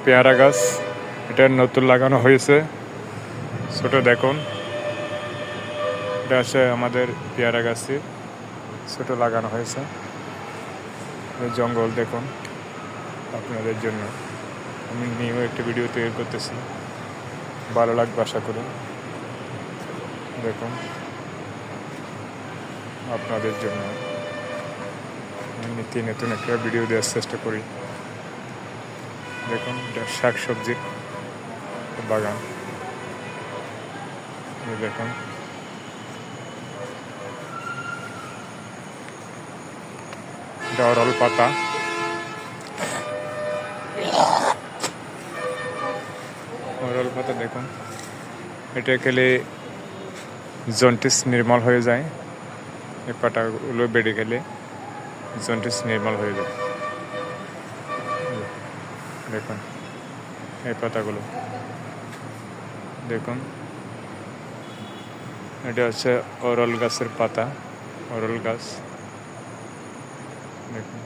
পেয়ারা গাছ, এটা নতুন লাগানো হয়েছে। ছোট দেখুন, এটা আছে আমাদের পেয়ারা গাছে ছোট লাগানো হয়েছে। জঙ্গল দেখুন, আপনাদের জন্য আমি নিয়েও একটা ভিডিও তৈরি করতেছি, ভালো লাগবে আশা করি। দেখুন আপনাদের জন্য আমি নিত্য নতুন একটা ভিডিও দেওয়ার চেষ্টা করি। দেখুন এটা শাক সবজির বাগান। দেখুন এটা অরল পাতা, অরল পাতা দেখুন, এটা খেলে জন্ডিস নির্মল হয়ে যায়। এই পাতাগুলো বেড়ে গেলে জন্ডিস নির্মল হয়ে যায়। দেখুন এই পাতাগুলো দেখুন, এটা হচ্ছে অরল গাছের পাতা, অরল গাছ দেখুন।